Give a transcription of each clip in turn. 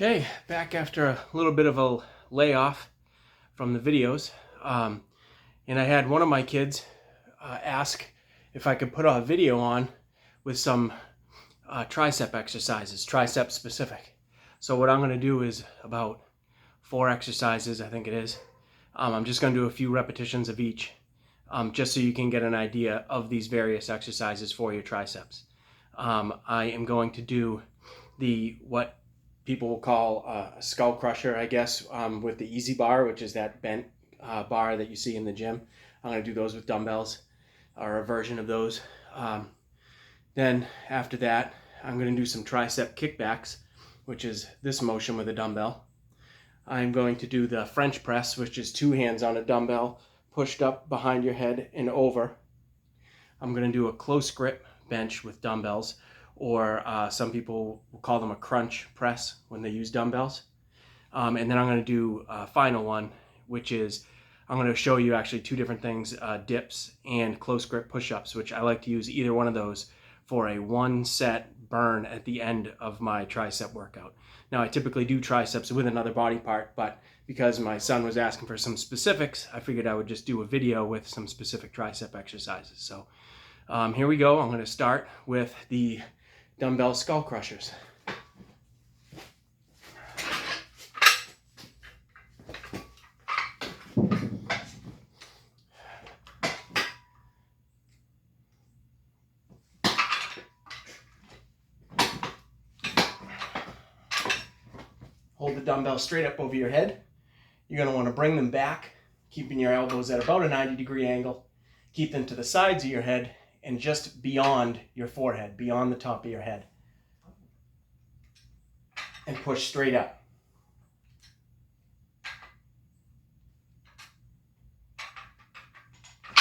Okay, back after a little bit of a layoff from the videos. And I had one of my kids ask if I could put a video on with some tricep exercises, tricep specific. So what I'm going to do is about 4 exercises, I think it is. I'm just going to do a few repetitions of each, just so you can get an idea of these various exercises for your triceps. I am going to do what people will call a skull crusher, I guess, with the easy bar, which is that bent bar that you see in the gym. I'm going to do those with dumbbells, or a version of those. Then after that, I'm going to do some tricep kickbacks, which is this motion with a dumbbell. I'm going to do the French press, which is 2 hands on a dumbbell, pushed up behind your head and over. I'm going to do a close grip bench with dumbbells, or some people will call them a crunch press when they use dumbbells. And then I'm going to do a final one, which is I'm going to show you actually 2 different things, dips and close grip push-ups, which I like to use either one of those for a 1-set burn at the end of my tricep workout. Now, I typically do triceps with another body part, but because my son was asking for some specifics, I figured I would just do a video with some specific tricep exercises. So here we go. I'm going to start with the dumbbell skull crushers. Hold the dumbbell straight up over your head. You're going to want to bring them back, keeping your elbows at about a 90-degree angle. Keep them to the sides of your head and just beyond your forehead, beyond the top of your head. And push straight up.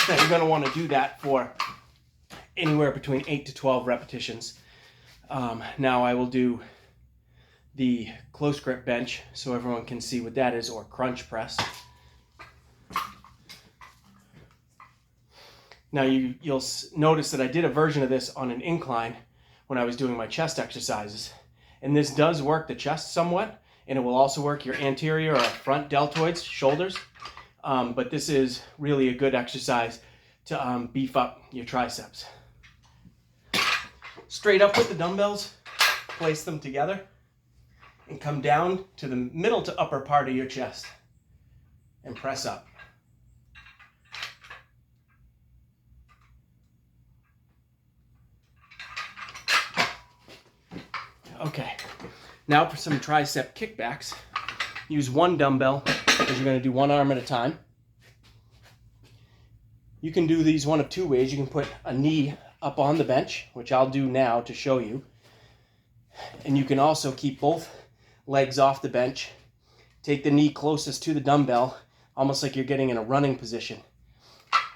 Now you're going to want to do that for anywhere between 8 to 12 repetitions. Now I will do the close grip bench so everyone can see what that is, or crunch press. Now you'll notice that I did a version of this on an incline when I was doing my chest exercises. And this does work the chest somewhat, and it will also work your anterior or front deltoids, shoulders. But this is really a good exercise to beef up your triceps. Straight up with the dumbbells, place them together, and come down to the middle to upper part of your chest and press up. Okay, now for some tricep kickbacks. Use 1 dumbbell because you're going to do 1 arm at a time. You can do these one of 2 ways. You can put a knee up on the bench, which I'll do now to show you. And you can also keep both legs off the bench. Take the knee closest to the dumbbell, almost like you're getting in a running position,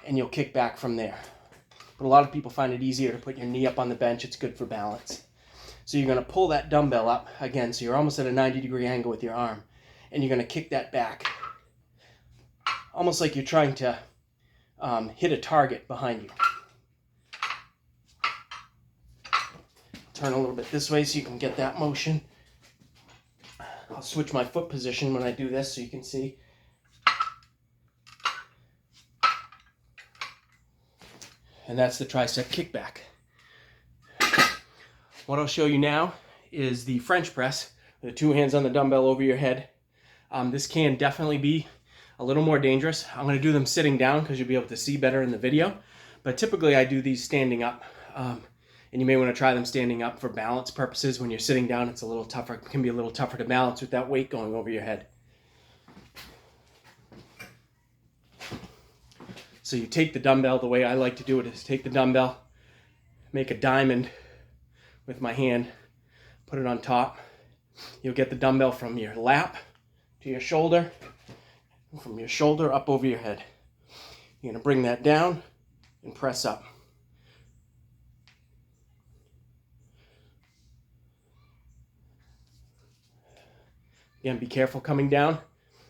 and you'll kick back from there. But a lot of people find it easier to put your knee up on the bench. It's good for balance. So you're going to pull that dumbbell up again, so you're almost at a 90-degree angle with your arm, and you're going to kick that back, almost like you're trying to hit a target behind you. Turn a little bit this way so you can get that motion. I'll switch my foot position when I do this so you can see. And that's the tricep kickback. What I'll show you now is the French press, with the 2 hands on the dumbbell over your head. This can definitely be a little more dangerous. I'm going to do them sitting down because you'll be able to see better in the video. But typically I do these standing up. And you may want to try them standing up for balance purposes. When you're sitting down, it's a little tougher. It can be a little tougher to balance with that weight going over your head. So you take the dumbbell. The way I like to do it is take the dumbbell, make a diamond with my hand, put it on top. You'll get the dumbbell from your lap to your shoulder, and from your shoulder up over your head. You're going to bring that down and press up. Again, be careful coming down,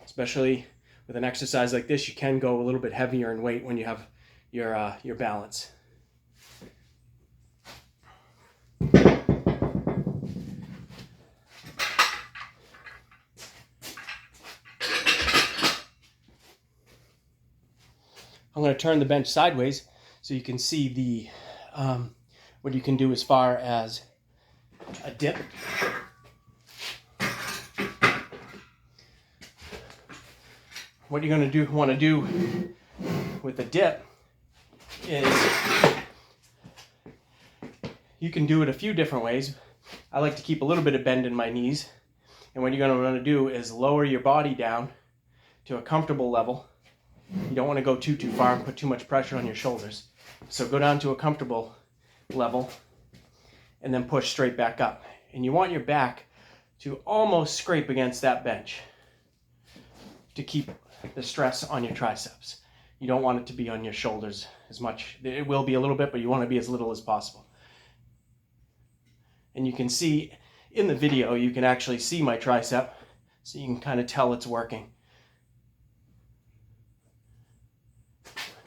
especially with an exercise like this. You can go a little bit heavier in weight when you have your balance. I'm going to turn the bench sideways so you can see the what you can do as far as a dip. What you're going to want to do with a dip is you can do it a few different ways. I like to keep a little bit of bend in my knees. And what you're going to want to do is lower your body down to a comfortable level. You don't want to go too far and put too much pressure on your shoulders. So go down to a comfortable level and then push straight back up. And you want your back to almost scrape against that bench to keep the stress on your triceps. You don't want it to be on your shoulders as much. It will be a little bit, but you want to be as little as possible. And you can see in the video, you can actually see my tricep, so you can kind of tell it's working.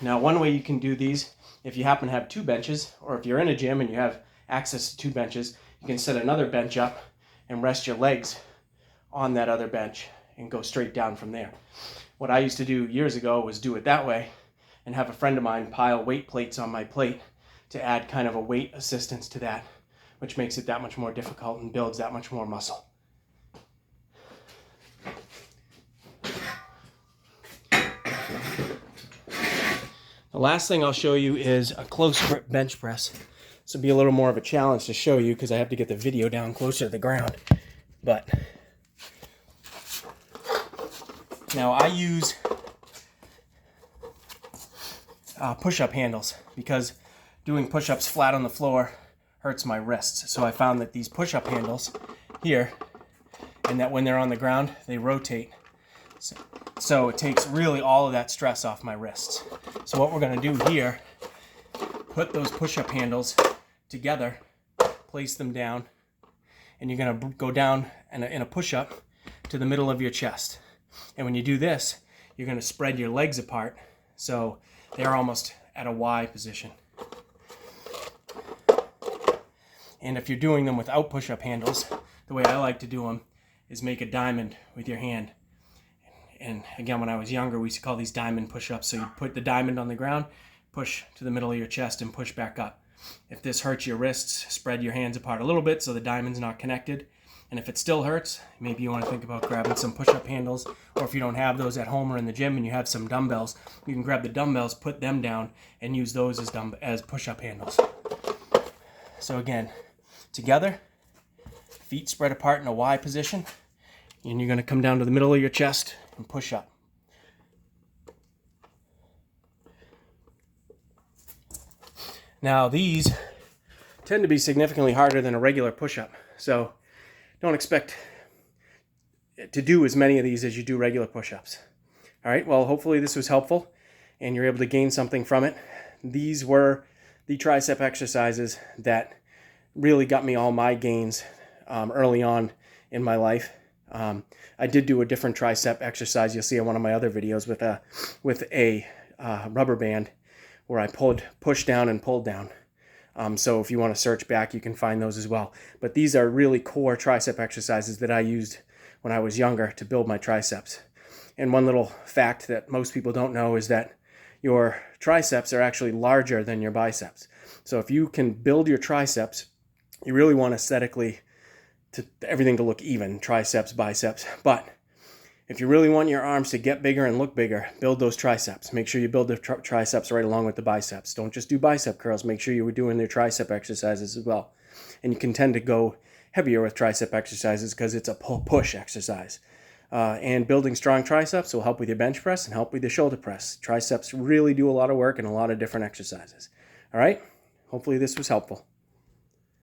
Now, one way you can do these, if you happen to have two benches, or if you're in a gym and you have access to two benches, you can set another bench up and rest your legs on that other bench and go straight down from there. What I used to do years ago was do it that way and have a friend of mine pile weight plates on my plate to add kind of a weight assistance to that, which makes it that much more difficult and builds that much more muscle. The last thing I'll show you is a close grip bench press. This will be a little more of a challenge to show you because I have to get the video down closer to the ground. But now I use push-up handles because doing push-ups flat on the floor hurts my wrists. So I found that these push-up handles here, and that when they're on the ground, they rotate. So it takes really all of that stress off my wrists. So what we're going to do here, put those push-up handles together, place them down, and you're going to go down in a push-up to the middle of your chest. And when you do this, you're going to spread your legs apart so they're almost at a Y position. And if you're doing them without push-up handles, the way I like to do them is make a diamond with your hand. And again, when I was younger, we used to call these diamond push-ups. So you put the diamond on the ground, push to the middle of your chest, and push back up. If this hurts your wrists, spread your hands apart a little bit so the diamond's not connected. And if it still hurts, maybe you want to think about grabbing some push-up handles. Or if you don't have those at home or in the gym and you have some dumbbells, you can grab the dumbbells, put them down, and use those as push-up handles. So again, together, feet spread apart in a Y position, and you're going to come down to the middle of your chest and push up. Now these tend to be significantly harder than a regular push-up, so don't expect to do as many of these as you do regular push-ups. All right, well, hopefully this was helpful and you're able to gain something from it. These were the tricep exercises that really got me all my gains early on in my life. I did do a different tricep exercise you'll see in one of my other videos with a rubber band where I pushed down and pulled down. So if you want to search back, you can find those as well. But these are really core tricep exercises that I used when I was younger to build my triceps. And one little fact that most people don't know is that your triceps are actually larger than your biceps. So if you can build your triceps, you really want aesthetically everything to look even, triceps, biceps. But if you really want your arms to get bigger and look bigger, build those triceps. Make sure you build the triceps right along with the biceps. Don't just do bicep curls. Make sure you were doing their tricep exercises as well. And you can tend to go heavier with tricep exercises because it's a push exercise. And building strong triceps will help with your bench press and help with your shoulder press. Triceps really do a lot of work and a lot of different exercises. All right? Hopefully this was helpful.